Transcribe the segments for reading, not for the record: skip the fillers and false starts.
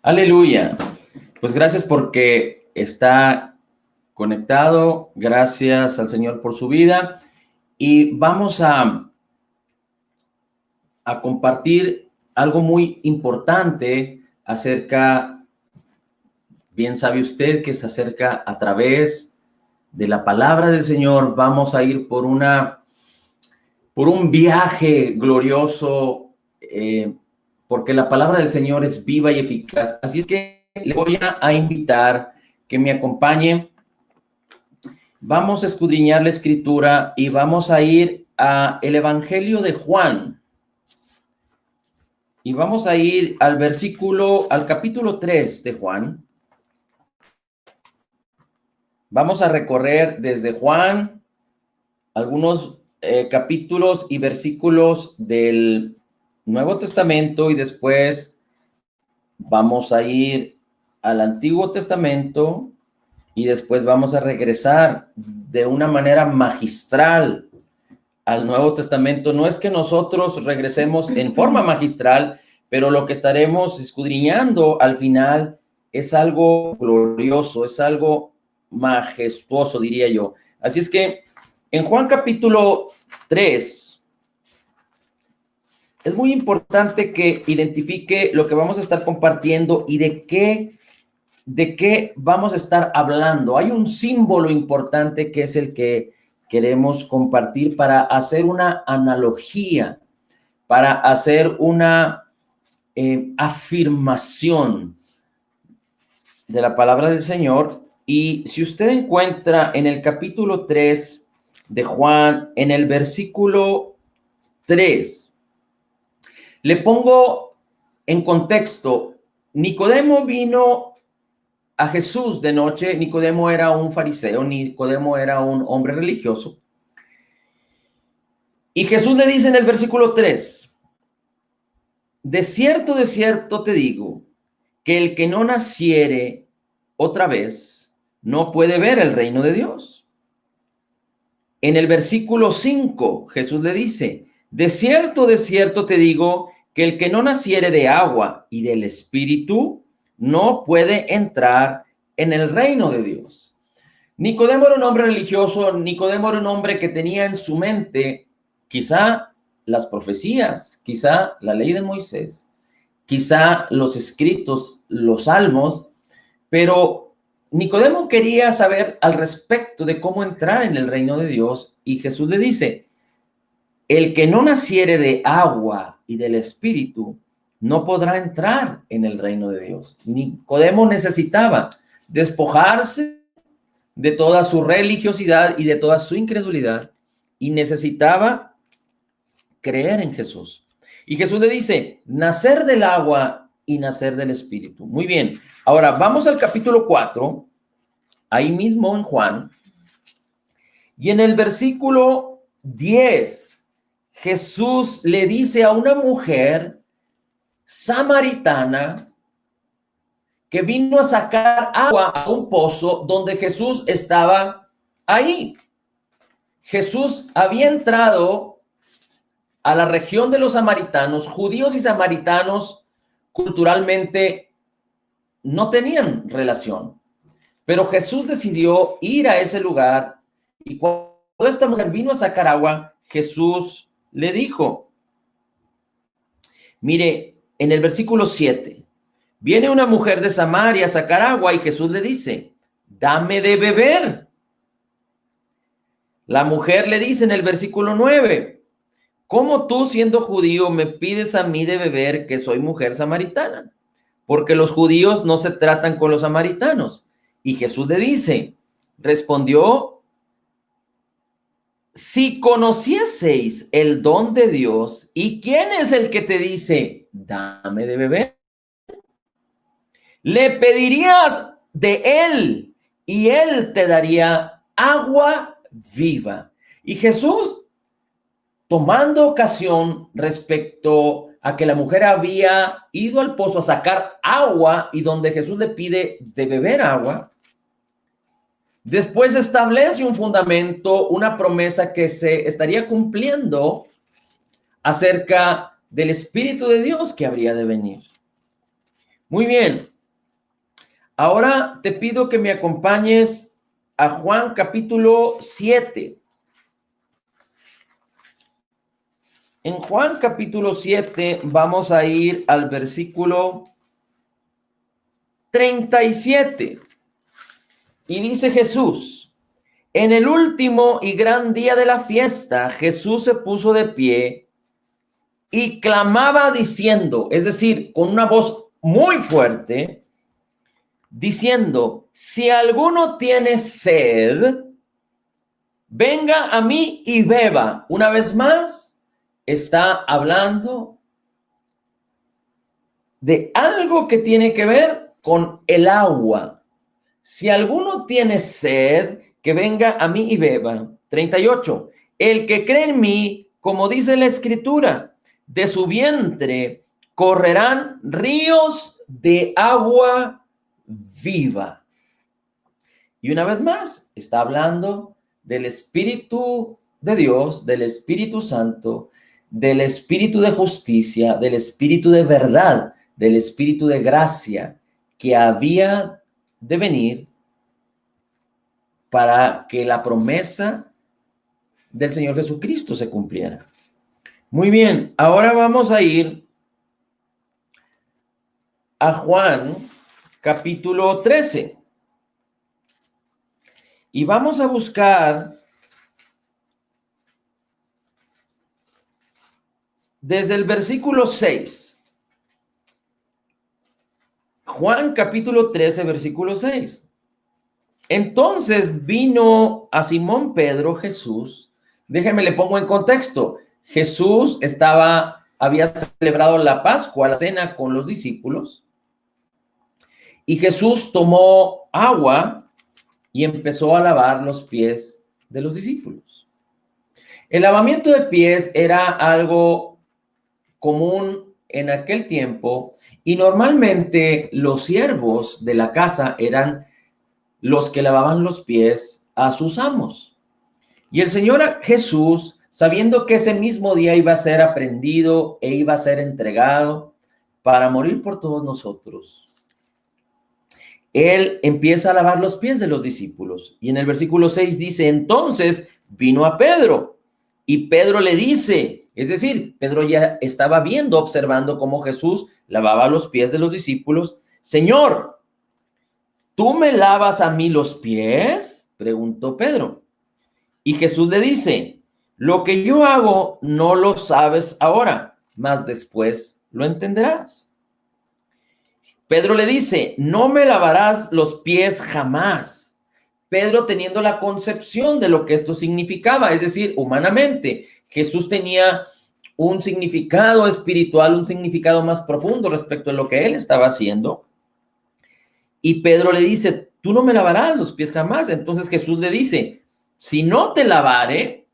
Aleluya. Pues gracias porque está conectado. Gracias al Señor por su vida. Y vamos a compartir algo muy importante acerca, bien sabe usted que se acerca a través de la palabra del Señor. Vamos a ir por un viaje glorioso, porque la palabra del Señor es viva y eficaz. Así es que le voy a invitar que me acompañe. Vamos a escudriñar la escritura y vamos a ir a el Evangelio de Juan. Y vamos a ir al capítulo 3 de Juan. Vamos a recorrer desde Juan algunos capítulos y versículos del Nuevo Testamento y después vamos a ir al Antiguo Testamento y después vamos a regresar de una manera magistral al Nuevo Testamento. No es que nosotros regresemos en forma magistral, pero lo que estaremos escudriñando al final es algo glorioso, es algo majestuoso, diría yo. Así es que en Juan capítulo 3, es muy importante que identifique lo que vamos a estar compartiendo y de qué vamos a estar hablando. Hay un símbolo importante que es el que queremos compartir para hacer una analogía, para hacer una afirmación de la palabra del Señor. Y si usted encuentra en el capítulo 3 de Juan, en el versículo 3, le pongo en contexto. Nicodemo vino a Jesús de noche. Nicodemo era un fariseo, Nicodemo era un hombre religioso. Y Jesús le dice en el versículo 3, de cierto te digo, que el que no naciere otra vez no puede ver el reino de Dios. En el versículo 5, Jesús le dice, de cierto te digo, que el que no naciere de agua y del Espíritu no puede entrar en el reino de Dios. Nicodemo era un hombre religioso. Nicodemo era un hombre que tenía en su mente quizá las profecías, quizá la ley de Moisés, quizá los escritos, los salmos, pero Nicodemo quería saber al respecto de cómo entrar en el reino de Dios, y Jesús le dice, el que no naciere de agua y del Espíritu no podrá entrar en el reino de Dios. Nicodemo necesitaba despojarse de toda su religiosidad y de toda su incredulidad, y necesitaba creer en Jesús. Y Jesús le dice, nacer del agua y nacer del Espíritu. Muy bien, ahora vamos al capítulo 4, ahí mismo en Juan, y en el versículo 10, Jesús le dice a una mujer samaritana que vino a sacar agua a un pozo donde Jesús estaba ahí. Jesús había entrado a la región de los samaritanos. Judíos y samaritanos culturalmente no tenían relación, pero Jesús decidió ir a ese lugar, y cuando esta mujer vino a sacar agua, Jesús le dijo, mire, en el versículo 7, viene una mujer de Samaria a sacar agua y Jesús le dice, dame de beber. La mujer le dice en el versículo 9, ¿cómo tú, siendo judío, me pides a mí de beber, que soy mujer samaritana? Porque los judíos no se tratan con los samaritanos. Y Jesús le dice, respondió, si conocieseis el don de Dios, ¿y quién es el que te dice, dame de beber? Le pedirías de él y él te daría agua viva. Y Jesús, tomando ocasión respecto a que la mujer había ido al pozo a sacar agua y donde Jesús le pide de beber agua, después establece un fundamento, una promesa que se estaría cumpliendo acerca del Espíritu de Dios que habría de venir. Muy bien, Ahora te pido que me acompañes a Juan capítulo 7. En Juan capítulo 7 vamos a ir al versículo 37. Y dice Jesús: en el último y gran día de la fiesta, Jesús se puso de pie y clamaba diciendo, es decir, con una voz muy fuerte, diciendo: si alguno tiene sed, venga a mí y beba. Una vez más, está hablando de algo que tiene que ver con el agua. Si alguno tiene sed, que venga a mí y beba. 38. El que cree en mí, como dice la Escritura, de su vientre correrán ríos de agua viva. Y una vez más, está hablando del Espíritu de Dios, del Espíritu Santo, del Espíritu de justicia, del Espíritu de verdad, del Espíritu de gracia que había de venir para que la promesa del Señor Jesucristo se cumpliera. Muy bien, ahora vamos a ir a Juan capítulo 13 y vamos a buscar desde el versículo 6. Juan capítulo 13, versículo 6. Entonces vino a Simón Pedro Jesús. Déjenme le pongo en contexto. Jesús había celebrado la Pascua, la cena con los discípulos. Y Jesús tomó agua y empezó a lavar los pies de los discípulos. El lavamiento de pies era algo común en aquel tiempo y normalmente los siervos de la casa eran los que lavaban los pies a sus amos. Y el Señor Jesús, sabiendo que ese mismo día iba a ser aprendido e iba a ser entregado para morir por todos nosotros, Él empieza a lavar los pies de los discípulos. Y en el versículo 6 dice: entonces vino a Pedro y Pedro le dice, es decir, Pedro ya estaba viendo, observando cómo Jesús lavaba los pies de los discípulos. Señor, ¿tú me lavas a mí los pies?, preguntó Pedro. Y Jesús le dice: lo que yo hago no lo sabes ahora, mas después lo entenderás. Pedro le dice: no me lavarás los pies jamás. Pedro teniendo la concepción de lo que esto significaba, es decir, humanamente, Jesús tenía un significado espiritual, un significado más profundo respecto a lo que él estaba haciendo. Y Pedro le dice: tú no me lavarás los pies jamás. Entonces Jesús le dice: si no te lavare,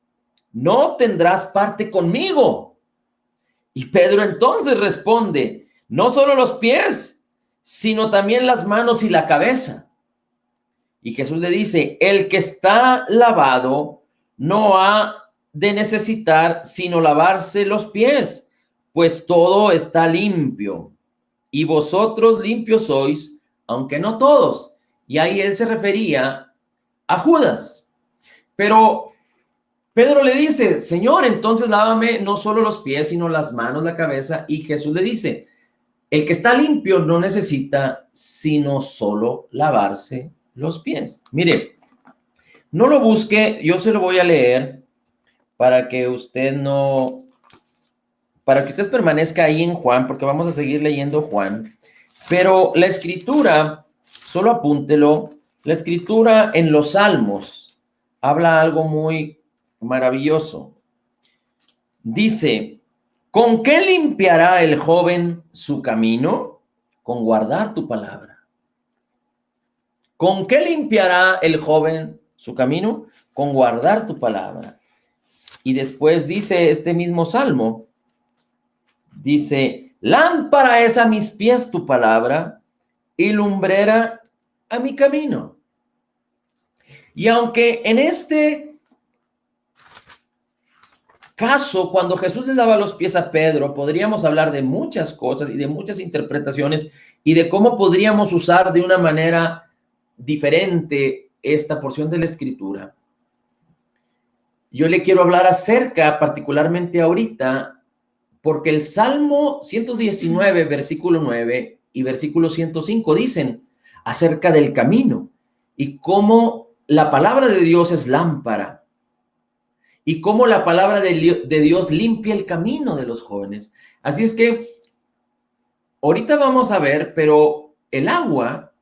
no tendrás parte conmigo. Y Pedro entonces responde: no solo los pies, sino también las manos y la cabeza. Y Jesús le dice: el que está lavado no ha de necesitar sino lavarse los pies, pues todo está limpio. Y vosotros limpios sois, aunque no todos. Y ahí él se refería a Judas. Pero Pedro le dice: Señor, entonces lávame no solo los pies, sino las manos, la cabeza. Y Jesús le dice: el que está limpio no necesita sino solo lavarse los pies. Mire, no lo busque, yo se lo voy a leer para que usted permanezca ahí en Juan, porque vamos a seguir leyendo Juan. Pero la escritura, solo apúntelo, la escritura en los Salmos habla algo muy maravilloso. Dice: ¿con qué limpiará el joven su camino? Con guardar tu palabra. ¿Con qué limpiará el joven su camino? Con guardar tu palabra. Y después dice este mismo salmo, dice: lámpara es a mis pies tu palabra y lumbrera a mi camino. Y aunque en este caso, cuando Jesús le daba los pies a Pedro, podríamos hablar de muchas cosas y de muchas interpretaciones y de cómo podríamos usar de una manera diferente esta porción de la Escritura. Yo le quiero hablar acerca, particularmente ahorita, porque el Salmo 119, versículo 9 y versículo 105 dicen acerca del camino y cómo la palabra de Dios es lámpara y cómo la palabra de Dios limpia el camino de los jóvenes. Así es que ahorita vamos a ver, pero el agua,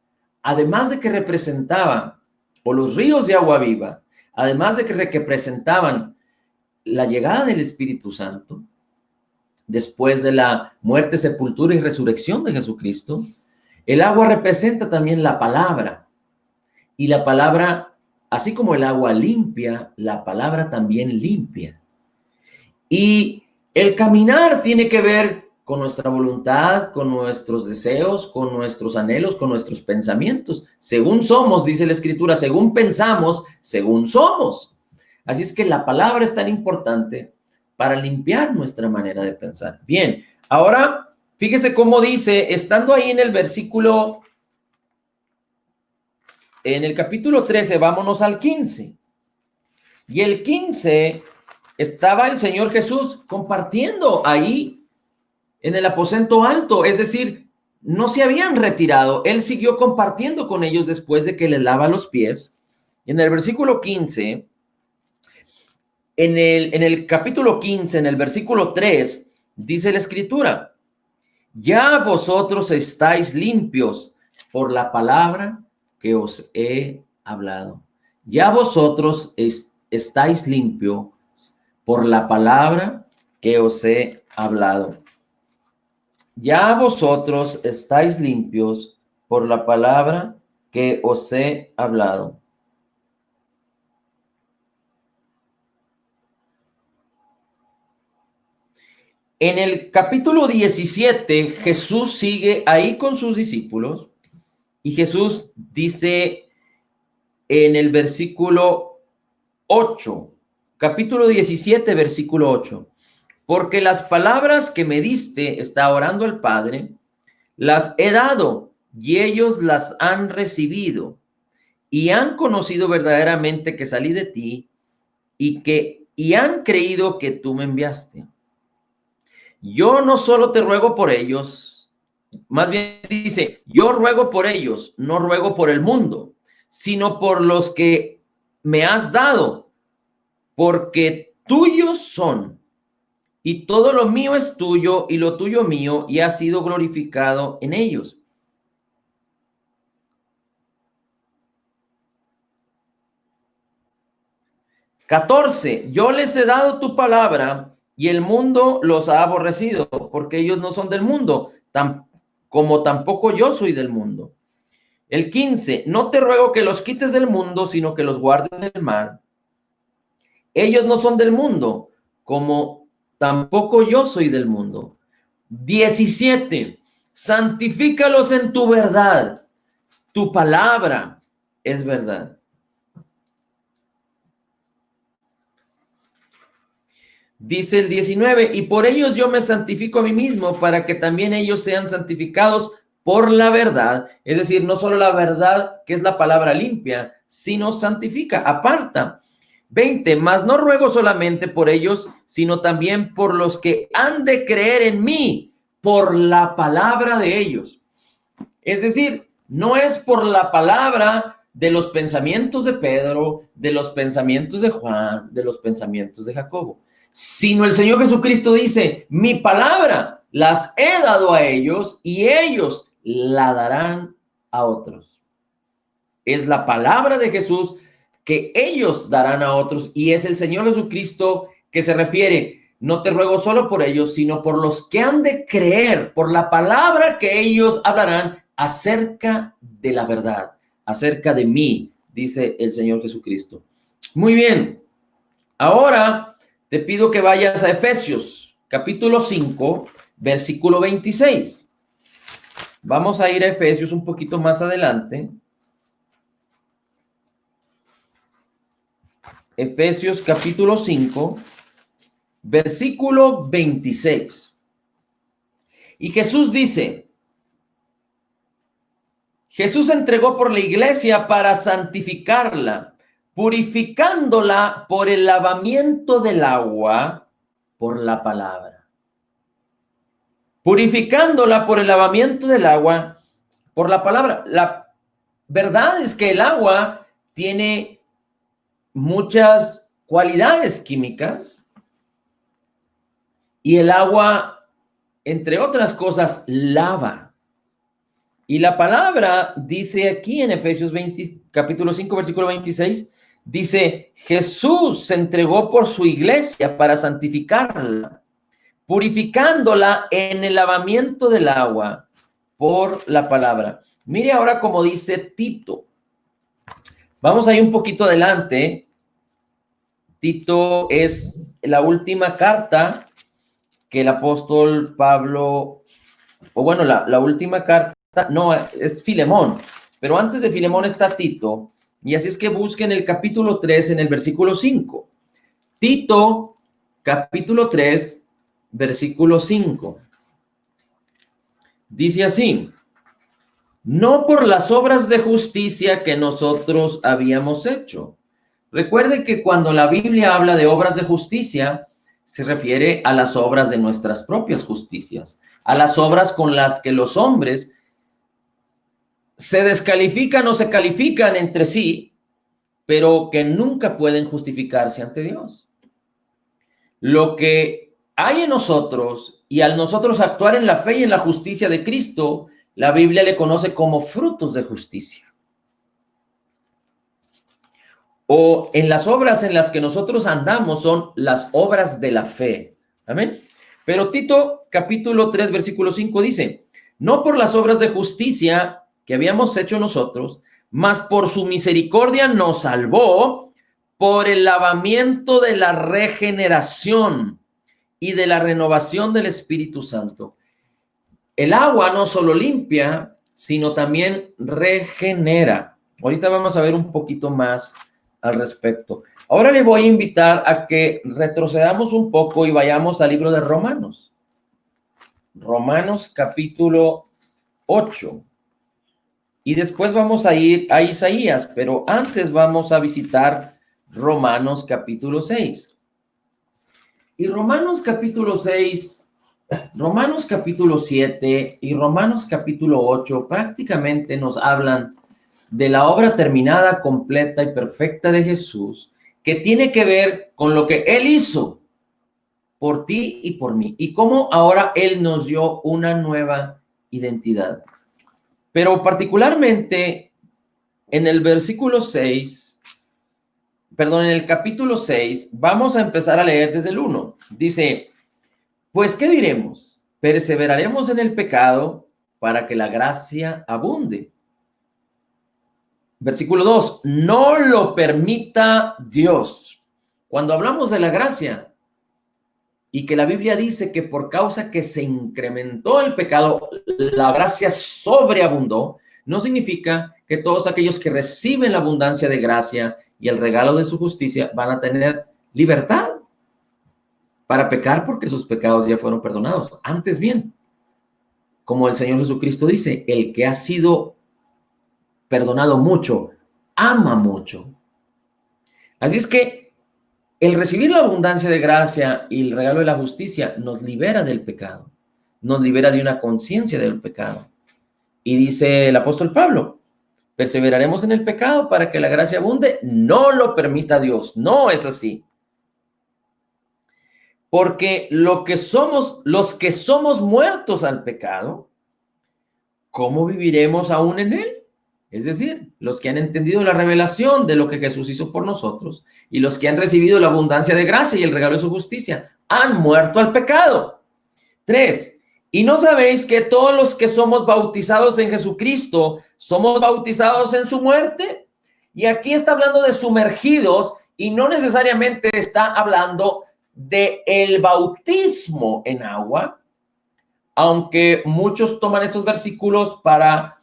además de que representaba, o los ríos de agua viva, además de que representaban la llegada del Espíritu Santo, después de la muerte, sepultura y resurrección de Jesucristo, el agua representa también la palabra. Y la palabra, así como el agua limpia, la palabra también limpia. Y el caminar tiene que ver con nuestra voluntad, con nuestros deseos, con nuestros anhelos, con nuestros pensamientos. Según somos, dice la Escritura, según pensamos, según somos. Así es que la palabra es tan importante para limpiar nuestra manera de pensar. Bien, ahora fíjese cómo dice, estando ahí en el versículo, en el capítulo 13, vámonos al 15. Y el 15 estaba el Señor Jesús compartiendo ahí en el aposento alto, es decir, no se habían retirado, Él siguió compartiendo con ellos después de que les lava los pies. En el versículo 15... En el capítulo 15, en el versículo 3, dice la Escritura, ya vosotros estáis limpios por la palabra que os he hablado. Ya vosotros estáis limpios por la palabra que os he hablado. Ya vosotros estáis limpios por la palabra que os he hablado. En el capítulo 17, Jesús sigue ahí con sus discípulos y Jesús dice en el versículo 8, capítulo 17, versículo 8, porque las palabras que me diste, está orando al Padre, las he dado y ellos las han recibido y han conocido verdaderamente que salí de ti y han creído que tú me enviaste. Yo no solo te ruego por ellos, más bien dice, yo ruego por ellos, no ruego por el mundo, sino por los que me has dado, porque tuyos son, y todo lo mío es tuyo, y lo tuyo mío, y has sido glorificado en ellos. (14) Yo les he dado tu palabra, y el mundo los ha aborrecido, porque ellos no son del mundo, como tampoco yo soy del mundo. El 15, no te ruego que los quites del mundo, sino que los guardes del mal. Ellos no son del mundo, como tampoco yo soy del mundo. 17, santifícalos en tu verdad. Tu palabra es verdad. Dice el 19, y por ellos yo me santifico a mí mismo, para que también ellos sean santificados por la verdad. Es decir, no solo la verdad, que es la palabra limpia, sino santifica, aparta. 20, mas no ruego solamente por ellos, sino también por los que han de creer en mí, por la palabra de ellos. Es decir, no es por la palabra de los pensamientos de Pedro, de los pensamientos de Juan, de los pensamientos de Jacobo, sino el Señor Jesucristo dice, mi palabra las he dado a ellos y ellos la darán a otros. Es la palabra de Jesús que ellos darán a otros y es el Señor Jesucristo que se refiere, no te ruego solo por ellos, sino por los que han de creer, por la palabra que ellos hablarán acerca de la verdad, acerca de mí, dice el Señor Jesucristo. Muy bien, ahora te pido que vayas a Efesios, capítulo 5, versículo 26. Vamos a ir a Efesios un poquito más adelante. Efesios, capítulo 5, versículo 26. Y Jesús dice, Jesús se entregó por la iglesia para santificarla, purificándola por el lavamiento del agua, por la palabra. Purificándola por el lavamiento del agua, por la palabra. La verdad es que el agua tiene muchas cualidades químicas y el agua, entre otras cosas, lava. Y la palabra dice aquí en Efesios 20, capítulo 5, versículo 26, dice, Jesús se entregó por su iglesia para santificarla, purificándola en el lavamiento del agua por la palabra. Mire ahora cómo dice Tito. Vamos a ir un poquito adelante. Tito es la última carta que el apóstol Pablo, o bueno, la última carta, no, es Filemón, pero antes de Filemón está Tito, y así es que busquen el capítulo 3 en el versículo 5. Tito, capítulo 3, versículo 5. Dice así, no por las obras de justicia que nosotros habíamos hecho. Recuerde que cuando la Biblia habla de obras de justicia, se refiere a las obras de nuestras propias justicias, a las obras con las que los hombres se descalifican o se califican entre sí, pero que nunca pueden justificarse ante Dios. Lo que hay en nosotros y al nosotros actuar en la fe y en la justicia de Cristo, la Biblia le conoce como frutos de justicia. O en las obras en las que nosotros andamos son las obras de la fe. Amén. Pero Tito capítulo 3 versículo 5 dice, no por las obras de justicia que habíamos hecho nosotros, mas por su misericordia nos salvó por el lavamiento de la regeneración y de la renovación del Espíritu Santo. El agua no solo limpia, sino también regenera. Ahorita vamos a ver un poquito más al respecto. Ahora le voy a invitar a que retrocedamos un poco y vayamos al libro de Romanos. Romanos capítulo 8. Y después vamos a ir a Isaías, pero antes vamos a visitar Romanos capítulo 6. Y Romanos capítulo 6, Romanos capítulo 7 y Romanos capítulo 8 prácticamente nos hablan de la obra terminada, completa y perfecta de Jesús, que tiene que ver con lo que Él hizo por ti y por mí, y cómo ahora Él nos dio una nueva identidad. Pero particularmente en el versículo 6, perdón, en el capítulo 6, vamos a empezar a leer desde el 1. Dice, pues, ¿qué diremos? ¿Perseveraremos en el pecado para que la gracia abunde? Versículo 2, no lo permita Dios. Cuando hablamos de la gracia y que la Biblia dice que por causa que se incrementó el pecado, la gracia sobreabundó, no significa que todos aquellos que reciben la abundancia de gracia y el regalo de su justicia van a tener libertad para pecar porque sus pecados ya fueron perdonados. Antes bien, como el Señor Jesucristo dice, el que ha sido perdonado mucho, ama mucho. Así es que el recibir la abundancia de gracia y el regalo de la justicia nos libera del pecado, nos libera de una conciencia del pecado. Y dice el apóstol Pablo, perseveraremos en el pecado para que la gracia abunde, no lo permita Dios, no es así. Porque los que somos muertos al pecado, ¿cómo viviremos aún en él? Es decir, los que han entendido la revelación de lo que Jesús hizo por nosotros y los que han recibido la abundancia de gracia y el regalo de su justicia, han muerto al pecado. 3. ¿Y no sabéis que todos los que somos bautizados en Jesucristo somos bautizados en su muerte? Y aquí está hablando de sumergidos y no necesariamente está hablando de el bautismo en agua, aunque muchos toman estos versículos para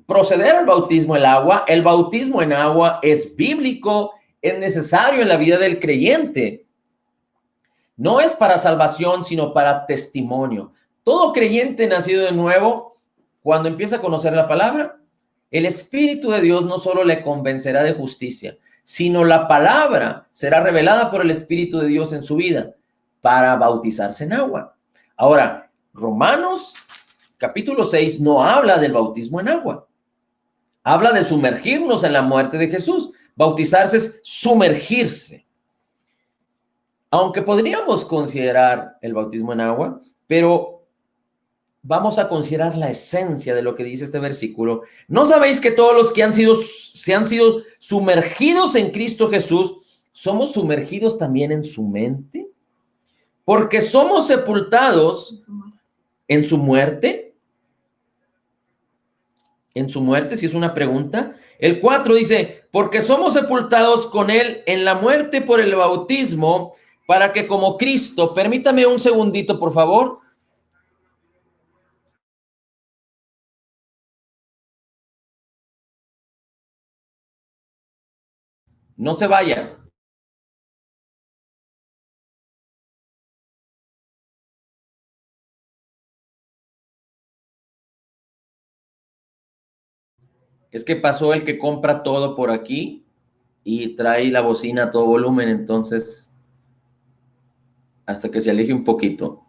proceder al bautismo en agua. El bautismo en agua es bíblico, es necesario en la vida del creyente. No es para salvación, sino para testimonio. Todo creyente nacido de nuevo, cuando empieza a conocer la palabra, el Espíritu de Dios no solo le convencerá de justicia, sino la palabra será revelada por el Espíritu de Dios en su vida para bautizarse en agua. Ahora, Romanos capítulo 6 no habla del bautismo en agua. Habla de sumergirnos en la muerte de Jesús. Bautizarse es sumergirse. Aunque podríamos considerar el bautismo en agua, pero vamos a considerar la esencia de lo que dice este versículo. ¿No sabéis que todos los que se han sido sumergidos en Cristo Jesús, somos sumergidos también en su mente? Porque somos sepultados en su muerte. En su muerte, si es una pregunta. El 4 dice, porque somos sepultados con él en la muerte por el bautismo, para que como Cristo, permítame un segundito, por favor. No se vaya. Es que pasó el que compra todo por aquí y trae la bocina a todo volumen, entonces, hasta que se aleje un poquito.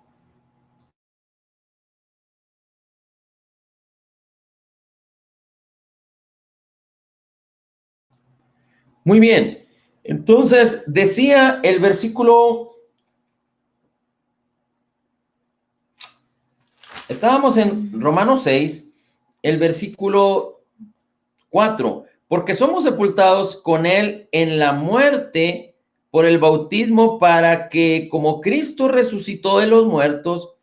Muy bien. Entonces, decía el versículo, estábamos en Romanos 6, el versículo 4, porque somos sepultados con él en la muerte por el bautismo para que como Cristo resucitó de los muertos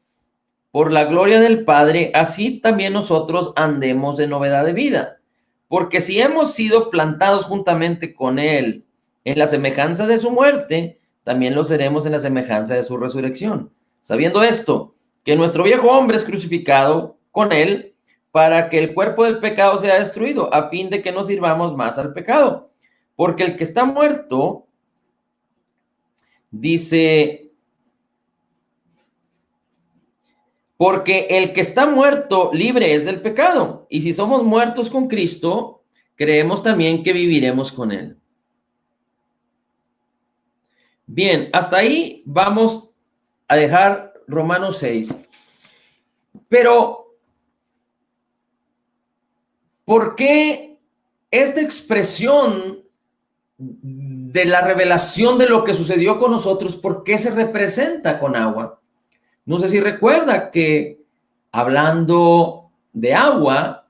por la gloria del Padre, así también nosotros andemos en novedad de vida. Porque si hemos sido plantados juntamente con él en la semejanza de su muerte, también lo seremos en la semejanza de su resurrección. Sabiendo esto, que nuestro viejo hombre es crucificado con él para que el cuerpo del pecado sea destruido, a fin de que no sirvamos más al pecado. Porque el que está muerto, dice, porque el que está muerto libre es del pecado. Y si somos muertos con Cristo, creemos también que viviremos con él. Bien, hasta ahí vamos a dejar Romanos 6. Pero, ¿por qué esta expresión de la revelación de lo que sucedió con nosotros, por qué se representa con agua? No sé si recuerda que hablando de agua,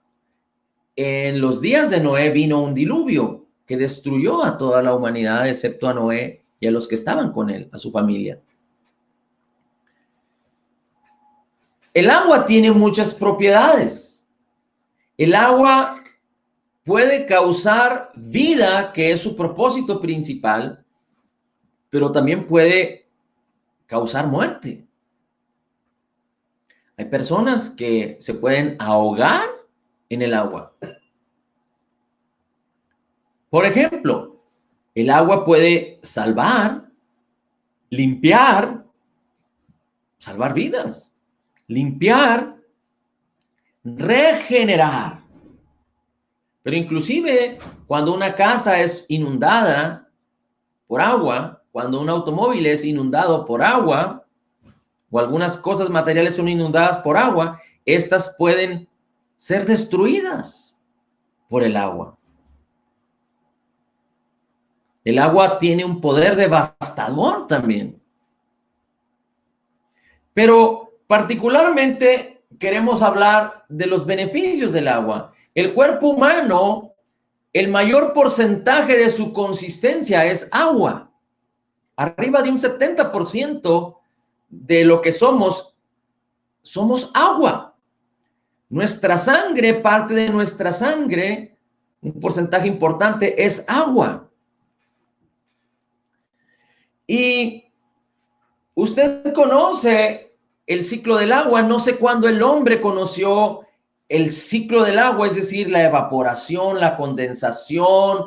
en los días de Noé vino un diluvio que destruyó a toda la humanidad, excepto a Noé y a los que estaban con él, a su familia. El agua tiene muchas propiedades. El agua puede causar vida, que es su propósito principal, pero también puede causar muerte. Hay personas que se pueden ahogar en el agua. Por ejemplo, el agua puede salvar, limpiar, salvar vidas, limpiar, regenerar. Pero inclusive cuando una casa es inundada por agua, cuando un automóvil es inundado por agua, o algunas cosas materiales son inundadas por agua, estas pueden ser destruidas por el agua. El agua tiene un poder devastador también. Pero particularmente queremos hablar de los beneficios del agua. El cuerpo humano, el mayor porcentaje de su consistencia es agua. Arriba de un 70% de lo que somos agua. Nuestra sangre, parte de nuestra sangre, un porcentaje importante es agua. Y usted conoce el ciclo del agua. No sé cuándo el hombre conoció el ciclo del agua, es decir, la evaporación, la condensación,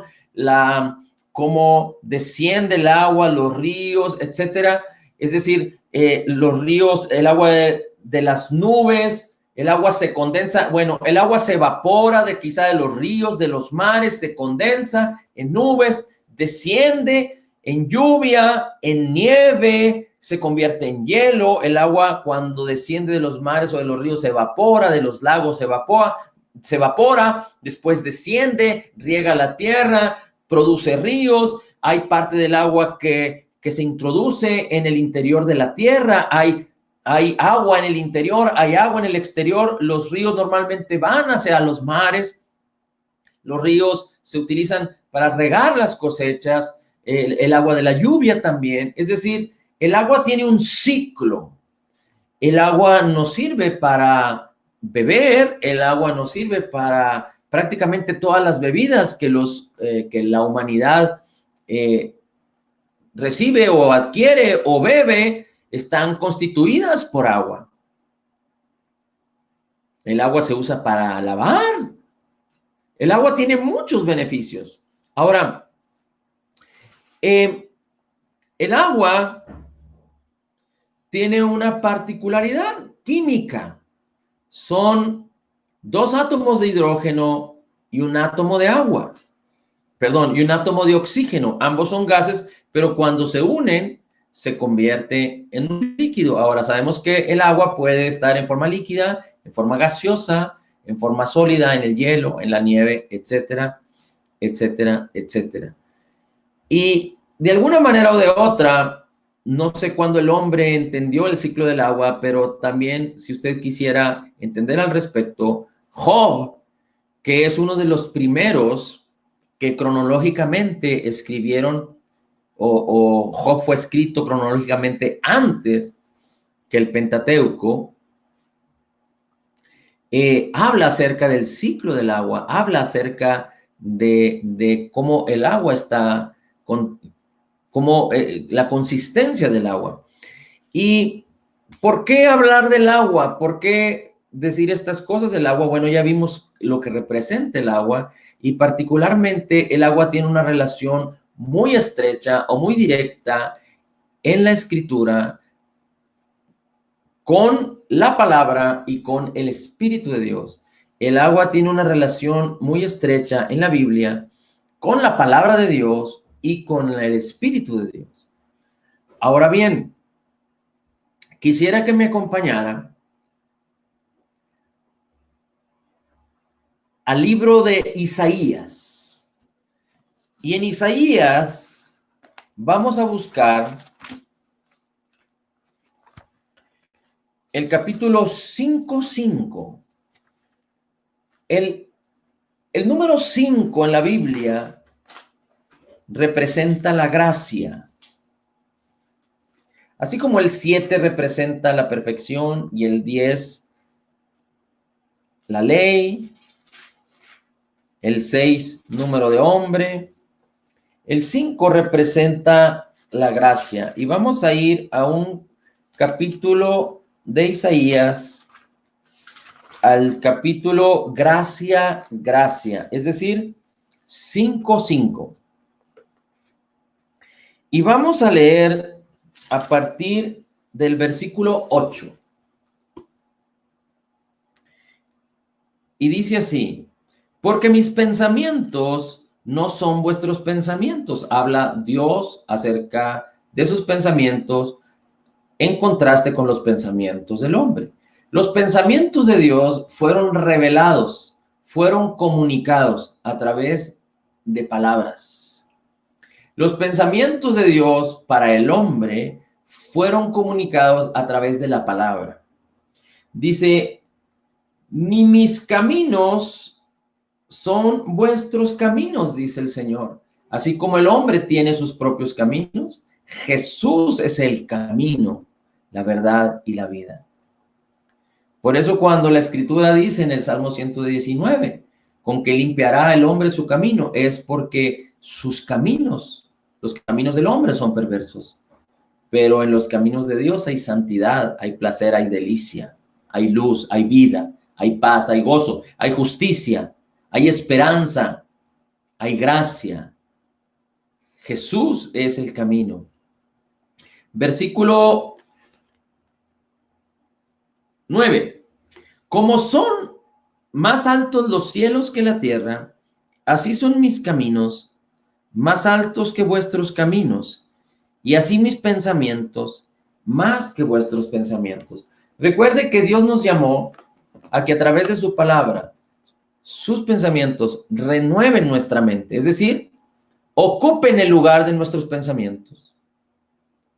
cómo desciende el agua, los ríos, etcétera. es decir, los ríos, el agua de las nubes, el agua se condensa, bueno, el agua se evapora de quizá de los ríos, de los mares, se condensa en nubes, desciende en lluvia, en nieve, se convierte en hielo. El agua cuando desciende de los mares o de los ríos se evapora, de los lagos se evapora, después desciende, riega la tierra, produce ríos. Hay parte del agua que se introduce en el interior de la tierra, hay agua en el interior, hay agua en el exterior. Los ríos normalmente van hacia los mares. Los ríos se utilizan para regar las cosechas, el agua de la lluvia también. Es decir, el agua tiene un ciclo. El agua nos sirve para beber, el agua nos sirve para prácticamente todas las bebidas que la humanidad recibe o adquiere o bebe, están constituidas por agua. El agua se usa para lavar. El agua tiene muchos beneficios. Ahora, el agua tiene una particularidad química. Son 2 átomos de hidrógeno y un átomo de agua. Perdón, y un átomo de oxígeno. Ambos son gases, pero cuando se unen, se convierte en un líquido. Ahora, sabemos que el agua puede estar en forma líquida, en forma gaseosa, en forma sólida, en el hielo, en la nieve, etcétera, etcétera, etcétera. Y de alguna manera o de otra, no sé cuándo el hombre entendió el ciclo del agua, pero también, si usted quisiera entender al respecto, Job, que es uno de los primeros que cronológicamente escribieron, o Job fue escrito cronológicamente antes que el Pentateuco, habla acerca del ciclo del agua, habla acerca de cómo el agua está, cómo la consistencia del agua. ¿Y por qué hablar del agua? ¿Por qué decir estas cosas del agua? Bueno, ya vimos lo que representa el agua y particularmente el agua tiene una relación muy estrecha o muy directa en la escritura con la palabra y con el Espíritu de Dios. El agua tiene una relación muy estrecha en la Biblia con la palabra de Dios y con el Espíritu de Dios. Ahora bien, quisiera que me acompañara al libro de Isaías. Y en Isaías vamos a buscar el capítulo 5:5. El número 5 en la Biblia representa la gracia. Así como el 7 representa la perfección y el 10 la ley, el 6 número de hombre, el 5 representa la gracia. Y vamos a ir a un capítulo de Isaías, al capítulo gracia, gracia, es decir, 5:5. Y vamos a leer a partir del versículo 8. Y dice así: porque mis pensamientos no son vuestros pensamientos. Habla Dios acerca de sus pensamientos en contraste con los pensamientos del hombre. Los pensamientos de Dios fueron revelados, fueron comunicados a través de palabras. Los pensamientos de Dios para el hombre fueron comunicados a través de la palabra. Dice, ni mis caminos son vuestros caminos, dice el Señor. Así como el hombre tiene sus propios caminos, Jesús es el camino, la verdad y la vida. Por eso cuando la Escritura dice en el Salmo 119, con que limpiará el hombre su camino, es porque sus caminos, los caminos del hombre son perversos. Pero en los caminos de Dios hay santidad, hay placer, hay delicia, hay luz, hay vida, hay paz, hay gozo, hay justicia, hay esperanza, hay gracia. Jesús es el camino. Versículo 9. Como son más altos los cielos que la tierra, así son mis caminos más altos que vuestros caminos, y así mis pensamientos más que vuestros pensamientos. Recuerde que Dios nos llamó a que a través de su palabra, sus pensamientos renueven nuestra mente, es decir, ocupen el lugar de nuestros pensamientos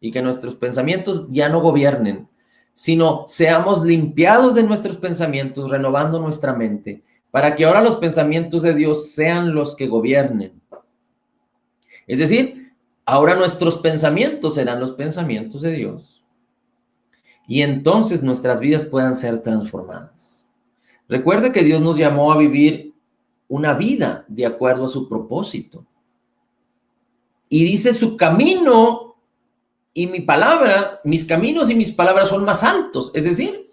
y que nuestros pensamientos ya no gobiernen, sino seamos limpiados de nuestros pensamientos, renovando nuestra mente, para que ahora los pensamientos de Dios sean los que gobiernen. Es decir, ahora nuestros pensamientos serán los pensamientos de Dios. Y entonces nuestras vidas puedan ser transformadas. Recuerde que Dios nos llamó a vivir una vida de acuerdo a su propósito. Y dice su camino y mi palabra, mis caminos y mis palabras son más altos. Es decir,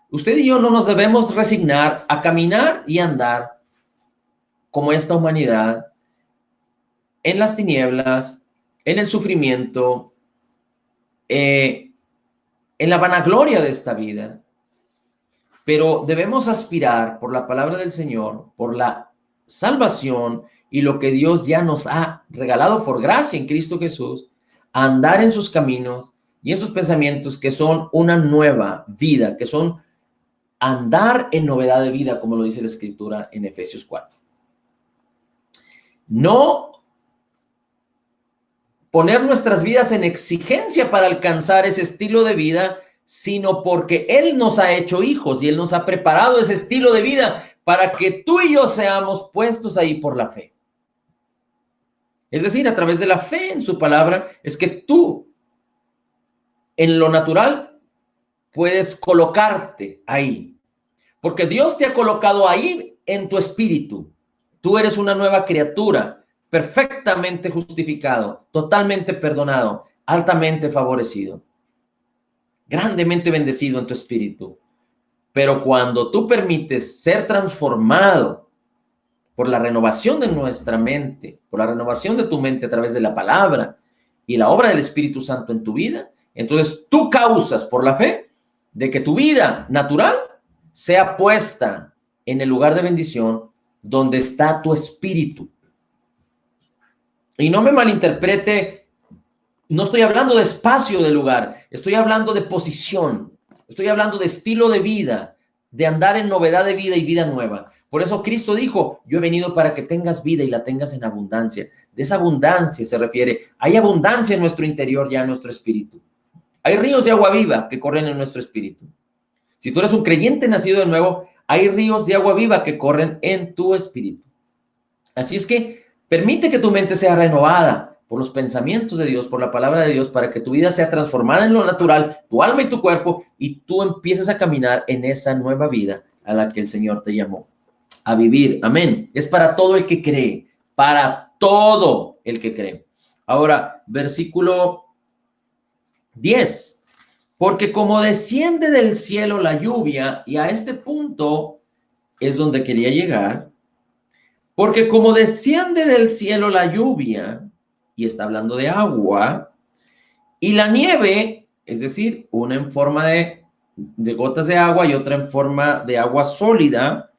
usted y yo no nos debemos resignar a caminar y andar como esta humanidad en las tinieblas, en el sufrimiento, en la vanagloria de esta vida. Pero debemos aspirar por la palabra del Señor, por la salvación y lo que Dios ya nos ha regalado por gracia en Cristo Jesús, a andar en sus caminos y en sus pensamientos, que son una nueva vida, que son andar en novedad de vida, como lo dice la Escritura en Efesios 4. No poner nuestras vidas en exigencia para alcanzar ese estilo de vida, sino porque Él nos ha hecho hijos y Él nos ha preparado ese estilo de vida para que tú y yo seamos puestos ahí por la fe. Es decir, a través de la fe en su palabra, es que tú, en lo natural, puedes colocarte ahí. Porque Dios te ha colocado ahí en tu espíritu. Tú eres una nueva criatura, perfectamente justificado, totalmente perdonado, altamente favorecido, grandemente bendecido en tu espíritu. Pero cuando tú permites ser transformado por la renovación de nuestra mente, por la renovación de tu mente a través de la palabra y la obra del Espíritu Santo en tu vida, entonces tú causas por la fe de que tu vida natural sea puesta en el lugar de bendición donde está tu espíritu. Y no me malinterprete, no estoy hablando de espacio de lugar, estoy hablando de posición, estoy hablando de estilo de vida, de andar en novedad de vida y vida nueva. Por eso Cristo dijo, yo he venido para que tengas vida y la tengas en abundancia. De esa abundancia se refiere, hay abundancia en nuestro interior ya en nuestro espíritu. Hay ríos de agua viva que corren en nuestro espíritu. Si tú eres un creyente nacido de nuevo, hay ríos de agua viva que corren en tu espíritu. Así es que permite que tu mente sea renovada por los pensamientos de Dios, por la palabra de Dios, para que tu vida sea transformada en lo natural, tu alma y tu cuerpo, y tú empieces a caminar en esa nueva vida a la que el Señor te llamó a vivir. Amén. Es para todo el que cree, para todo el que cree. Ahora, versículo 10. Porque como desciende del cielo la lluvia, y a este punto es donde quería llegar, porque como desciende del cielo la lluvia, y está hablando de agua, y la nieve, es decir, una en forma de gotas de agua y otra en forma de agua sólida,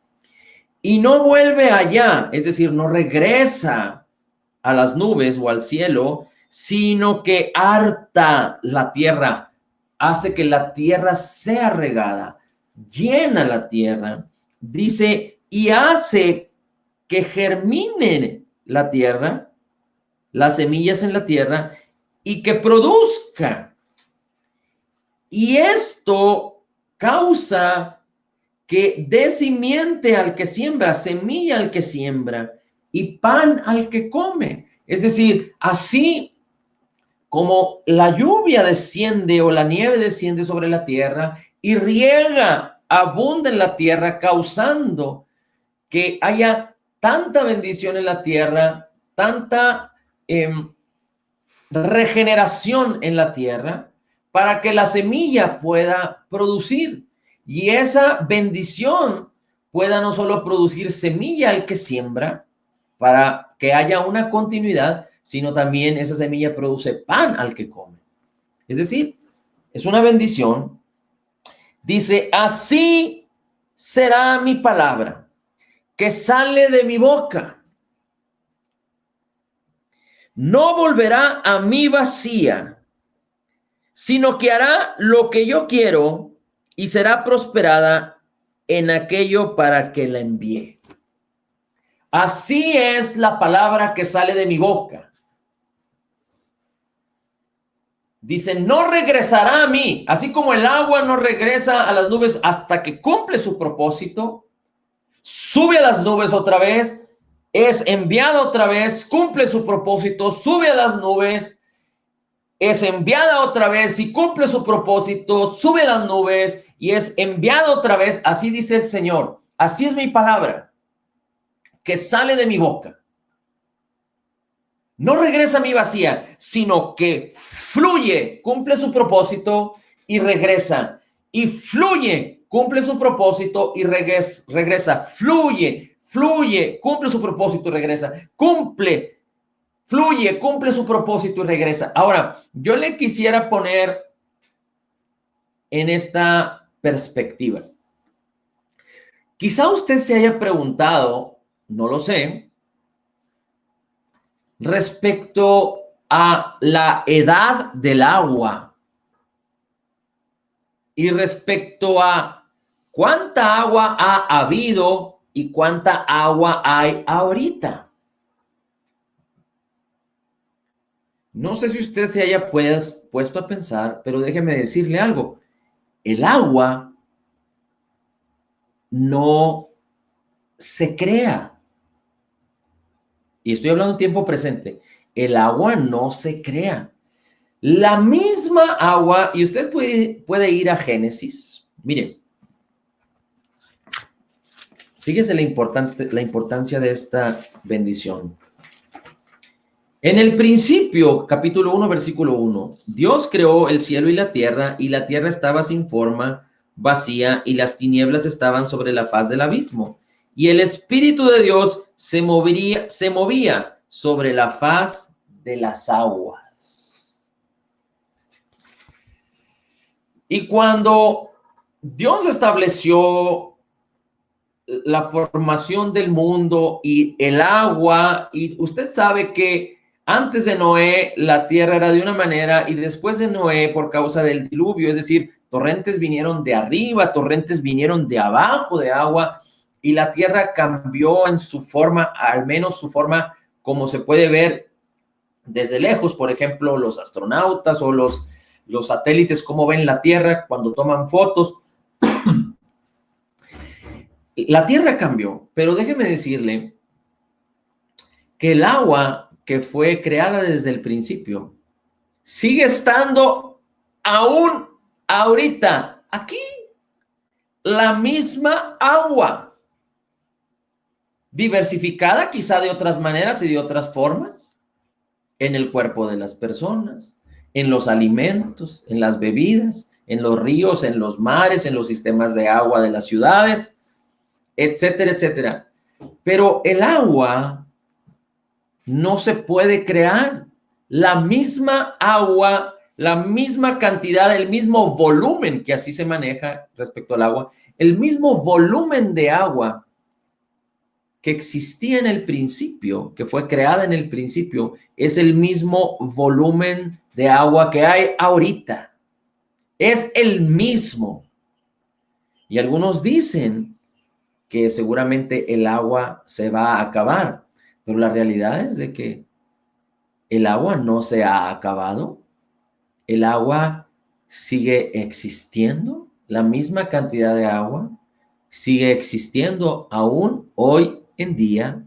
y no vuelve allá, es decir, no regresa a las nubes o al cielo, sino que harta la tierra, hace que la tierra sea regada, llena la tierra, dice, y hace que germine la tierra, las semillas en la tierra, y que produzca. Y esto causa que dé simiente al que siembra, semilla al que siembra, y pan al que come. Es decir, así como la lluvia desciende o la nieve desciende sobre la tierra y riega, abunda en la tierra, causando que haya tanta bendición en la tierra, tanta regeneración en la tierra, para que la semilla pueda producir. Y esa bendición pueda no solo producir semilla al que siembra, para que haya una continuidad, sino también esa semilla produce pan al que come. Es decir, es una bendición. Dice, así será mi palabra que sale de mi boca. No volverá a mí vacía, sino que hará lo que yo quiero y será prosperada en aquello para que la envíe. Así es la palabra que sale de mi boca. Dice, no regresará a mí, así como el agua no regresa a las nubes hasta que cumple su propósito, sube a las nubes otra vez, es enviada otra vez, cumple su propósito, sube a las nubes, es enviada otra vez y cumple su propósito, sube a las nubes y es enviada otra vez. Así dice el Señor. Así es mi palabra que sale de mi boca. No regresa a mí vacía, sino que fluye, cumple su propósito y regresa. Y fluye, cumple su propósito y regresa. Fluye, cumple su propósito y regresa. Fluye, cumple su propósito y regresa. Ahora, yo le quisiera poner en esta perspectiva. Quizá usted se haya preguntado, no lo sé, respecto a la edad del agua y respecto a cuánta agua ha habido y cuánta agua hay ahorita. No sé si usted se haya puesto a pensar, pero déjeme decirle algo. El agua no se crea. Y estoy hablando en tiempo presente. El agua no se crea. La misma agua, y usted puede ir a Génesis. Miren, fíjese la importancia de esta bendición. En el principio, capítulo 1, versículo 1, Dios creó el cielo y la tierra estaba sin forma, vacía, y las tinieblas estaban sobre la faz del abismo. Y el Espíritu de Dios se movía sobre la faz de las aguas. Y cuando Dios estableció la formación del mundo y el agua, y usted sabe que antes de Noé la tierra era de una manera y después de Noé, por causa del diluvio, es decir, torrentes vinieron de arriba, torrentes vinieron de abajo de agua y la tierra cambió en su forma, al menos su forma como se puede ver desde lejos. Por ejemplo, los astronautas o los satélites, cómo ven la tierra cuando toman fotos. La tierra cambió, pero déjeme decirle que el agua que fue creada desde el principio sigue estando aún ahorita aquí. La misma agua, diversificada quizá de otras maneras y de otras formas, en el cuerpo de las personas, en los alimentos, en las bebidas, en los ríos, en los mares, en los sistemas de agua de las ciudades, etcétera, etcétera. Pero el agua no se puede crear. La misma agua, la misma cantidad, el mismo volumen, que así se maneja respecto al agua, el mismo volumen de agua que existía en el principio, que fue creada en el principio, es el mismo volumen de agua que hay ahorita. Es el mismo. Y algunos dicen que seguramente el agua se va a acabar, pero la realidad es de que el agua no se ha acabado. El agua sigue existiendo, la misma cantidad de agua sigue existiendo aún hoy en día.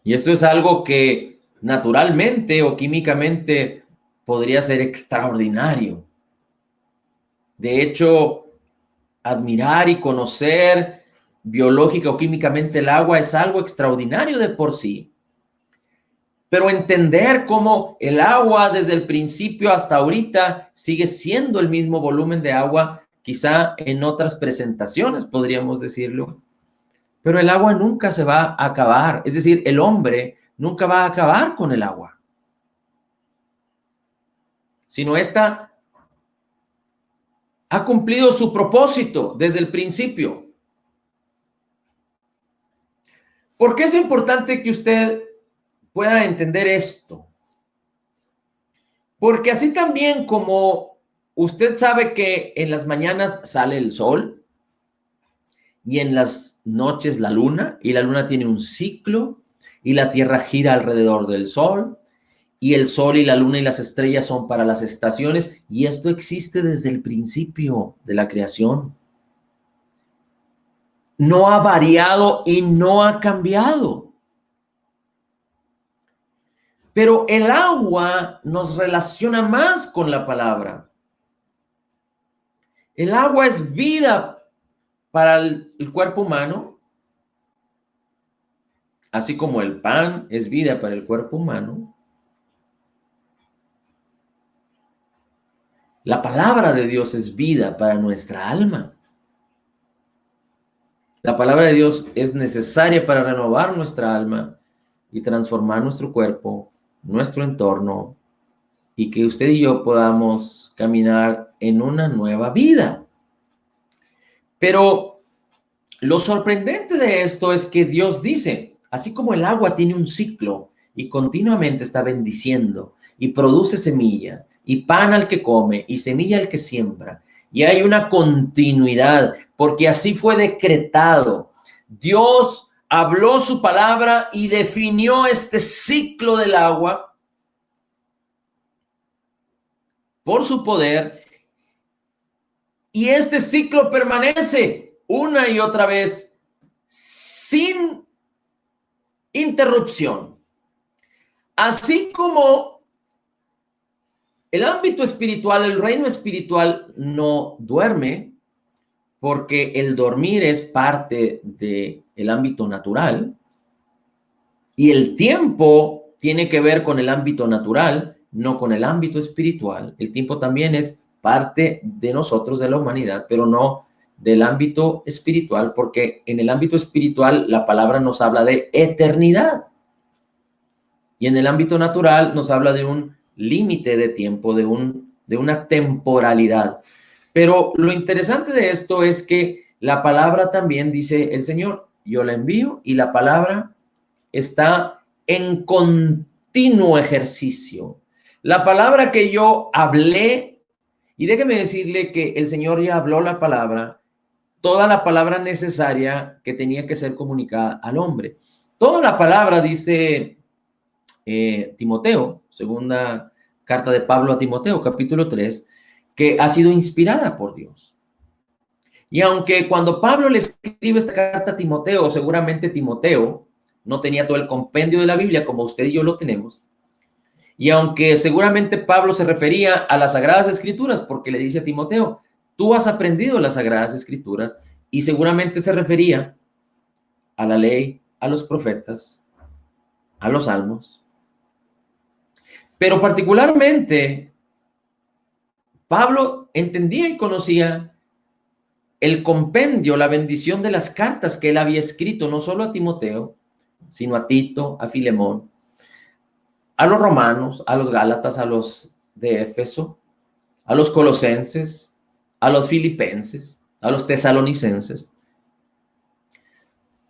Y esto es algo que naturalmente o químicamente podría ser extraordinario. De hecho, admirar y conocer biológica o químicamente el agua es algo extraordinario de por sí. Pero entender cómo el agua desde el principio hasta ahorita sigue siendo el mismo volumen de agua, quizá en otras presentaciones podríamos decirlo, pero el agua nunca se va a acabar. Es decir, el hombre nunca va a acabar con el agua. sino esta ha cumplido su propósito desde el principio. ¿Por qué es importante que usted pueda entender esto? Porque así también como usted sabe que en las mañanas sale el sol y en las noches la luna, y la luna tiene un ciclo y la Tierra gira alrededor del sol, y el sol y la luna y las estrellas son para las estaciones, y esto existe desde el principio de la creación. No ha variado y no ha cambiado. Pero el agua nos relaciona más con la palabra. El agua es vida para el cuerpo humano, así como el pan es vida para el cuerpo humano. La palabra de Dios es vida para nuestra alma. La palabra de Dios es necesaria para renovar nuestra alma y transformar nuestro cuerpo, nuestro entorno, y que usted y yo podamos caminar en una nueva vida. Pero lo sorprendente de esto es que Dios dice, así como el agua tiene un ciclo y continuamente está bendiciendo y produce semilla y pan al que come y semilla al que siembra, y hay una continuidad, porque así fue decretado. Dios habló su palabra y definió este ciclo del agua por su poder, y este ciclo permanece una y otra vez sin interrupción. Así como el ámbito espiritual, el reino espiritual no duerme, porque el dormir es parte del ámbito natural, y el tiempo tiene que ver con el ámbito natural, no con el ámbito espiritual. El tiempo también es parte de nosotros, de la humanidad, pero no del ámbito espiritual, porque en el ámbito espiritual la palabra nos habla de eternidad, y en el ámbito natural nos habla de un límite de tiempo, de una temporalidad. Pero lo interesante de esto es que la palabra también dice el Señor, yo la envío, y la palabra está en continuo ejercicio. La palabra que yo hablé, y déjeme decirle que el Señor ya habló la palabra, toda la palabra necesaria que tenía que ser comunicada al hombre. Toda la palabra, dice Timoteo, segunda carta de Pablo a Timoteo, capítulo 3, que ha sido inspirada por Dios. Y aunque cuando Pablo le escribe esta carta a Timoteo, seguramente Timoteo no tenía todo el compendio de la Biblia como usted y yo lo tenemos, y aunque seguramente Pablo se refería a las Sagradas Escrituras, porque le dice a Timoteo, tú has aprendido las Sagradas Escrituras, y seguramente se refería a la ley, a los profetas, a los salmos. Pero particularmente, Pablo entendía y conocía el compendio, la bendición de las cartas que él había escrito, no solo a Timoteo, sino a Tito, a Filemón, a los romanos, a los gálatas, a los de Éfeso, a los colosenses, a los filipenses, a los tesalonicenses.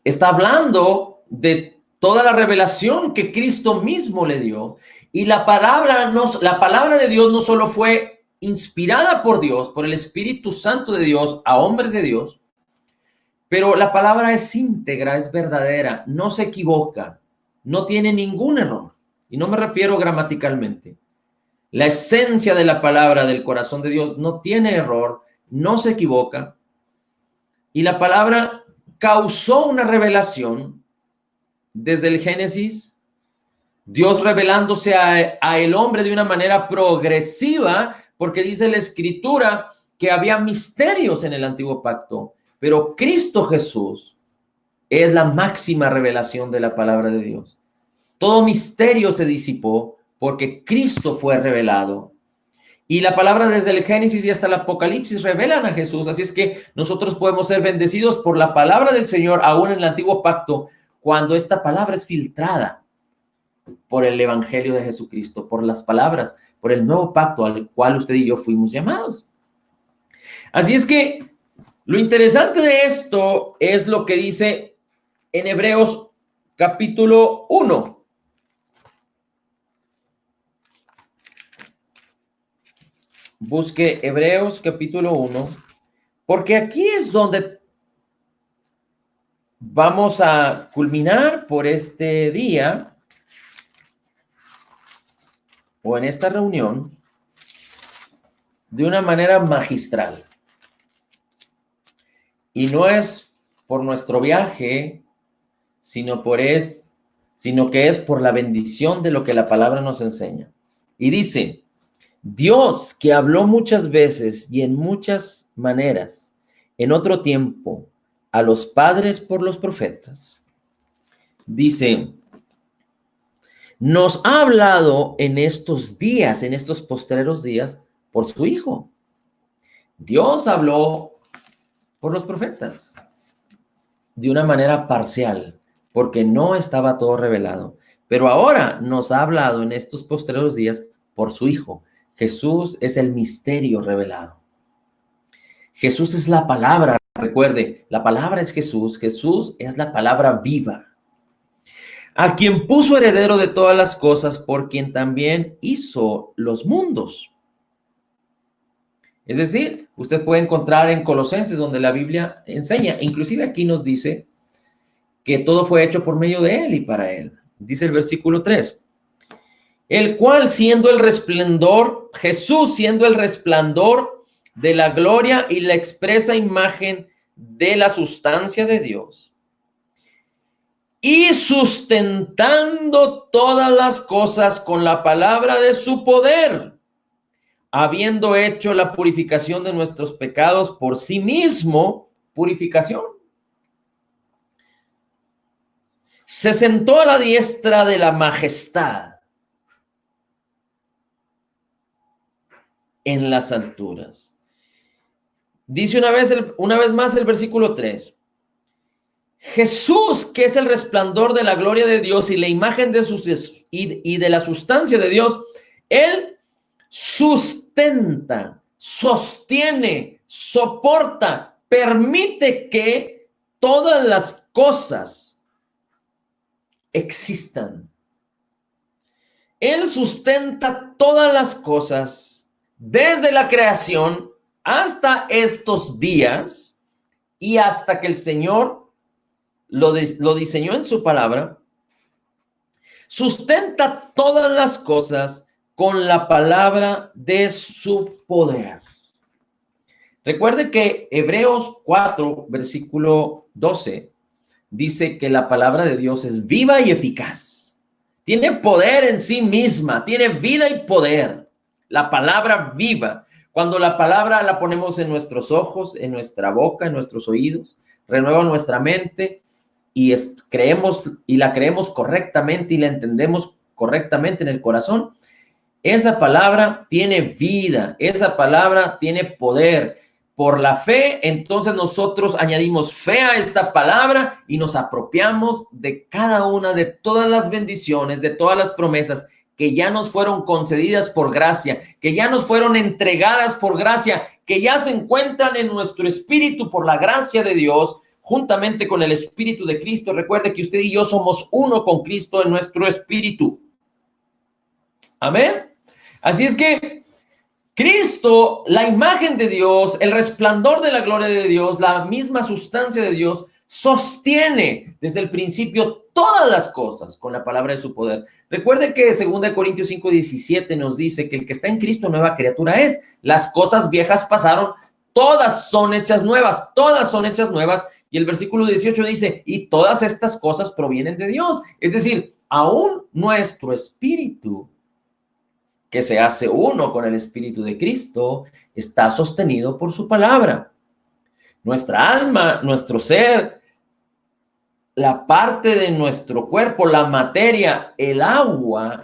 Está hablando de toda la revelación que Cristo mismo le dio, y la palabra de Dios no solo fue inspirada por Dios, por el Espíritu Santo de Dios a hombres de Dios, pero la palabra es íntegra, es verdadera, no se equivoca, no tiene ningún error, y no me refiero gramaticalmente. La esencia de la palabra del corazón de Dios no tiene error, no se equivoca, y la palabra causó una revelación desde el Génesis, Dios revelándose a el hombre de una manera progresiva, porque dice la Escritura que había misterios en el antiguo pacto, pero Cristo Jesús es la máxima revelación de la palabra de Dios. Todo misterio se disipó porque Cristo fue revelado. Y la palabra desde el Génesis y hasta el Apocalipsis revelan a Jesús. Así es que nosotros podemos ser bendecidos por la palabra del Señor, aún en el antiguo pacto, cuando esta palabra es filtrada por el evangelio de Jesucristo, por las palabras, por el nuevo pacto al cual usted y yo fuimos llamados. Así es que lo interesante de esto es lo que dice en Hebreos capítulo 1. Busque Hebreos capítulo 1, porque aquí es donde vamos a culminar por este día o en esta reunión de una manera magistral. Y no es por nuestro viaje, sino que es por la bendición de lo que la palabra nos enseña. Y dice: Dios, que habló muchas veces y en muchas maneras en otro tiempo a los padres por los profetas, dice, nos ha hablado en estos días, en estos postreros días, por su Hijo. Dios habló por los profetas de una manera parcial, porque no estaba todo revelado. Pero ahora nos ha hablado en estos postreros días por su Hijo. Jesús es el misterio revelado. Jesús es la palabra. Recuerde, la palabra es Jesús. Jesús es la palabra viva, a quien puso heredero de todas las cosas, por quien también hizo los mundos. Es decir, usted puede encontrar en Colosenses, donde la Biblia enseña, inclusive aquí nos dice que todo fue hecho por medio de Él y para Él. Dice el versículo 3. El cual, siendo el resplandor, Jesús siendo el resplandor de la gloria y la expresa imagen de la sustancia de Dios, y sustentando todas las cosas con la palabra de su poder, habiendo hecho la purificación de nuestros pecados por sí mismo, purificación, se sentó a la diestra de la majestad en las alturas. Dice una vez más el versículo 3. Jesús, que es el resplandor de la gloria de Dios y la imagen de y de la sustancia de Dios, Él sustenta, sostiene, soporta, permite que todas las cosas existan. Él sustenta todas las cosas desde la creación hasta estos días y hasta que el Señor lo diseñó en su palabra. Sustenta todas las cosas con la palabra de su poder. Recuerde que Hebreos 4, versículo 12, dice que la palabra de Dios es viva y eficaz. Tiene poder en sí misma, tiene vida y poder. La palabra viva. Cuando la palabra la ponemos en nuestros ojos, en nuestra boca, en nuestros oídos, renueva nuestra mente y la creemos correctamente y la entendemos correctamente en el corazón. Esa palabra tiene vida, esa palabra tiene poder. Por la fe, entonces nosotros añadimos fe a esta palabra y nos apropiamos de cada una de todas las bendiciones, de todas las promesas que ya nos fueron concedidas por gracia, que ya nos fueron entregadas por gracia, que ya se encuentran en nuestro espíritu por la gracia de Dios, juntamente con el Espíritu de Cristo. Recuerde que usted y yo somos uno con Cristo en nuestro espíritu. Amén. Así es que Cristo, la imagen de Dios, el resplandor de la gloria de Dios, la misma sustancia de Dios, sostiene desde el principio todas las cosas con la palabra de su poder. Recuerde que 2 Corintios 5:17 nos dice que el que está en Cristo nueva criatura es. Las cosas viejas pasaron, todas son hechas nuevas, todas son hechas nuevas. Y el versículo 18 dice, y todas estas cosas provienen de Dios. Es decir, aún nuestro espíritu, que se hace uno con el Espíritu de Cristo, está sostenido por su palabra. Nuestra alma, nuestro ser, la parte de nuestro cuerpo, la materia, el agua,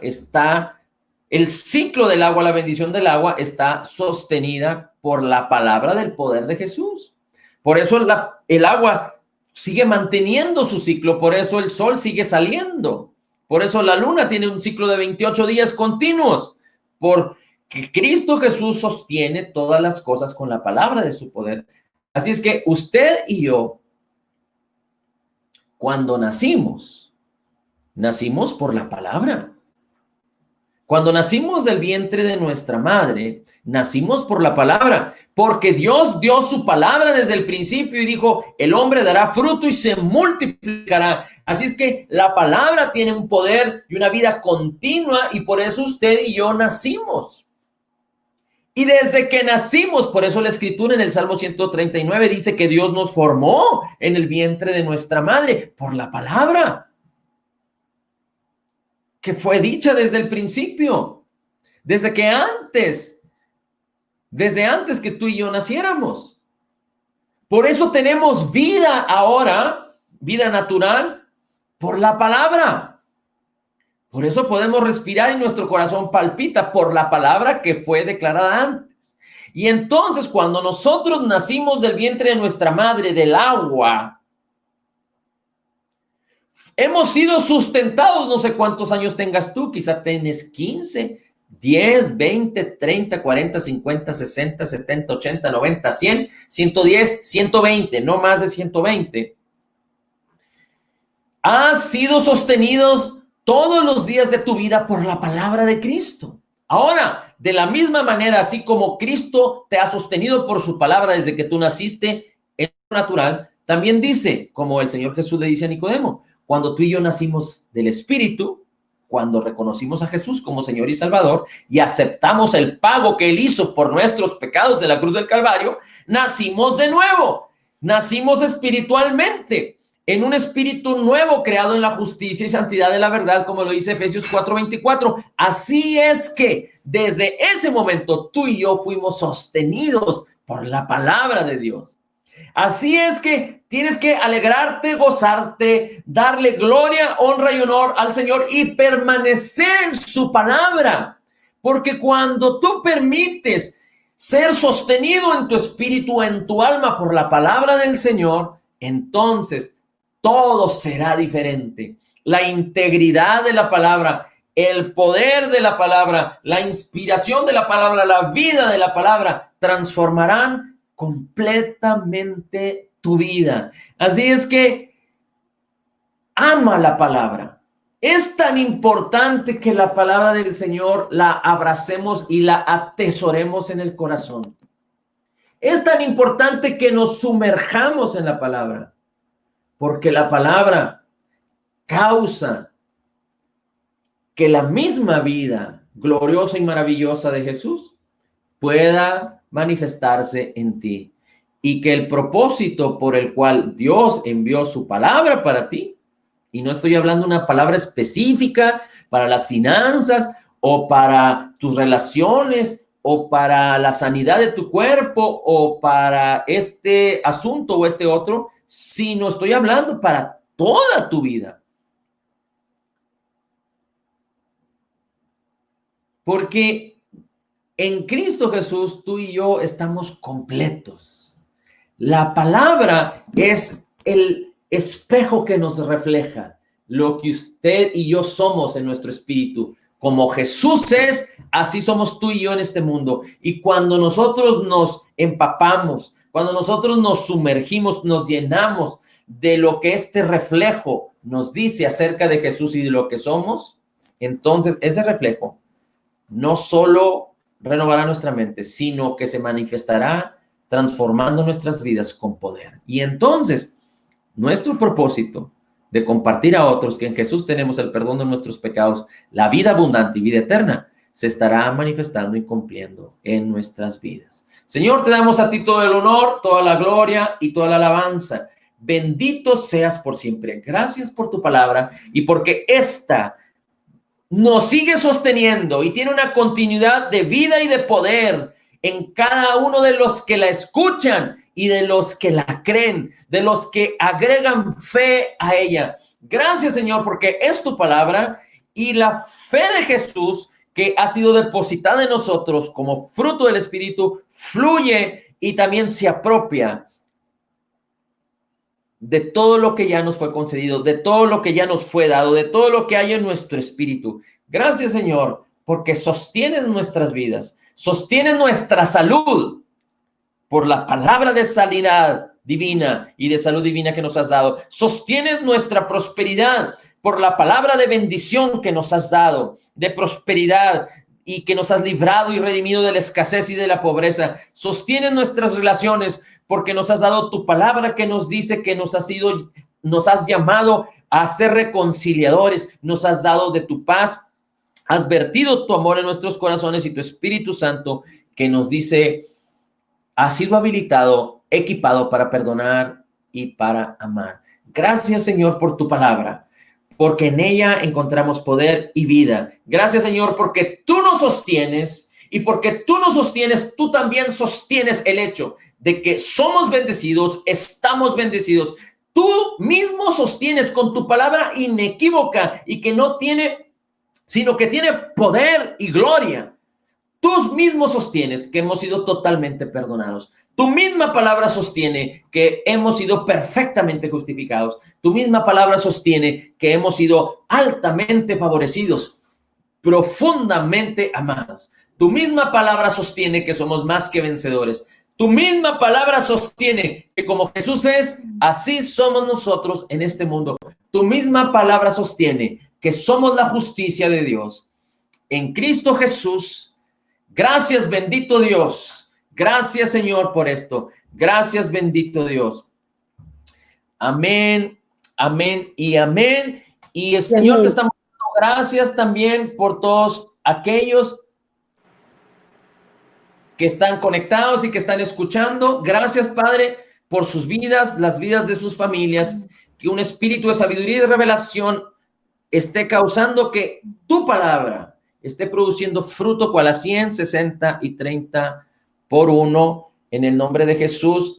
el ciclo del agua, la bendición del agua, está sostenida por la palabra del poder de Jesús. Por eso el agua sigue manteniendo su ciclo, por eso el sol sigue saliendo. Por eso la luna tiene un ciclo de 28 días continuos, porque Cristo Jesús sostiene todas las cosas con la palabra de su poder. Así es que usted y yo, cuando nacimos por la palabra. Cuando nacimos del vientre de nuestra madre, nacimos por la palabra, porque Dios dio su palabra desde el principio y dijo, el hombre dará fruto y se multiplicará. Así es que la palabra tiene un poder y una vida continua y por eso usted y yo nacimos. Y desde que nacimos, por eso la escritura en el Salmo 139 dice que Dios nos formó en el vientre de nuestra madre por la palabra que fue dicha desde el principio, desde antes que tú y yo naciéramos. Por eso tenemos vida ahora, vida natural, por la palabra. Por eso podemos respirar y nuestro corazón palpita por la palabra que fue declarada antes. Y entonces cuando nosotros nacimos del vientre de nuestra madre, del agua, hemos sido sustentados, no sé cuántos años tengas tú, quizá tienes 15, 10, 20, 30, 40, 50, 60, 70, 80, 90, 100, 110, 120, no más de 120. Has sido sostenidos todos los días de tu vida por la palabra de Cristo. Ahora, de la misma manera, así como Cristo te ha sostenido por su palabra desde que tú naciste en lo natural, también dice, como el Señor Jesús le dice a Nicodemo, cuando tú y yo nacimos del Espíritu, cuando reconocimos a Jesús como Señor y Salvador y aceptamos el pago que Él hizo por nuestros pecados de la cruz del Calvario, nacimos de nuevo, nacimos espiritualmente, en un espíritu nuevo creado en la justicia y santidad de la verdad, como lo dice Efesios 4:24. Así es que desde ese momento tú y yo fuimos sostenidos por la palabra de Dios. Así es que tienes que alegrarte, gozarte, darle gloria, honra y honor al Señor y permanecer en su palabra. Porque cuando tú permites ser sostenido en tu espíritu, en tu alma por la palabra del Señor, entonces todo será diferente. La integridad de la palabra, el poder de la palabra, la inspiración de la palabra, la vida de la palabra transformarán completamente tu vida. Así es que ama la palabra. Es tan importante que la palabra del Señor la abracemos y la atesoremos en el corazón. Es tan importante que nos sumerjamos en la palabra, porque la palabra causa que la misma vida gloriosa y maravillosa de Jesús pueda manifestarse en ti y que el propósito por el cual Dios envió su palabra para ti, y no estoy hablando de una palabra específica para las finanzas o para tus relaciones o para la sanidad de tu cuerpo o para este asunto o este otro, sino estoy hablando para toda tu vida. Porque en Cristo Jesús, tú y yo estamos completos. La palabra es el espejo que nos refleja lo que usted y yo somos en nuestro espíritu. Como Jesús es, así somos tú y yo en este mundo. Y cuando nosotros nos empapamos, cuando nosotros nos sumergimos, nos llenamos de lo que este reflejo nos dice acerca de Jesús y de lo que somos, entonces ese reflejo no solo renovará nuestra mente, sino que se manifestará transformando nuestras vidas con poder. Y entonces, nuestro propósito de compartir a otros que en Jesús tenemos el perdón de nuestros pecados, la vida abundante y vida eterna, se estará manifestando y cumpliendo en nuestras vidas. Señor, te damos a ti todo el honor, toda la gloria y toda la alabanza. Bendito seas por siempre. Gracias por tu palabra y porque esta nos sigue sosteniendo y tiene una continuidad de vida y de poder en cada uno de los que la escuchan y de los que la creen, de los que agregan fe a ella. Gracias, Señor, porque es tu palabra y la fe de Jesús que ha sido depositada en nosotros como fruto del Espíritu fluye y también se apropia de todo lo que ya nos fue concedido, de todo lo que ya nos fue dado, de todo lo que hay en nuestro espíritu. Gracias, Señor, porque sostienes nuestras vidas, sostienes nuestra salud por la palabra de sanidad divina y de salud divina que nos has dado. Sostienes nuestra prosperidad por la palabra de bendición que nos has dado, de prosperidad, y que nos has librado y redimido de la escasez y de la pobreza. Sostienes nuestras relaciones porque nos has dado tu palabra que nos dice que nos has llamado a ser reconciliadores, nos has dado de tu paz, has vertido tu amor en nuestros corazones y tu Espíritu Santo que nos dice, ha sido habilitado, equipado para perdonar y para amar. Gracias, Señor, por tu palabra, porque en ella encontramos poder y vida. Gracias, Señor, porque tú nos sostienes, y porque tú nos sostienes, tú también sostienes el hecho de que somos bendecidos, estamos bendecidos. Tú mismo sostienes con tu palabra inequívoca y que no tiene, sino que tiene poder y gloria. Tú mismo sostienes que hemos sido totalmente perdonados. Tu misma palabra sostiene que hemos sido perfectamente justificados. Tu misma palabra sostiene que hemos sido altamente favorecidos, profundamente amados. Tu misma palabra sostiene que somos más que vencedores. Tu misma palabra sostiene que como Jesús es, así somos nosotros en este mundo. Tu misma palabra sostiene que somos la justicia de Dios en Cristo Jesús. Gracias, bendito Dios. Gracias, Señor, por esto. Gracias, bendito Dios. Amén, amén y amén. Y el Señor, te estamos dando gracias también por todos aquellos que están conectados y que están escuchando. Gracias, Padre, por sus vidas, las vidas de sus familias. Que un espíritu de sabiduría y de revelación esté causando que tu palabra esté produciendo fruto cual a 100, 60 y 30 por uno en el nombre de Jesús.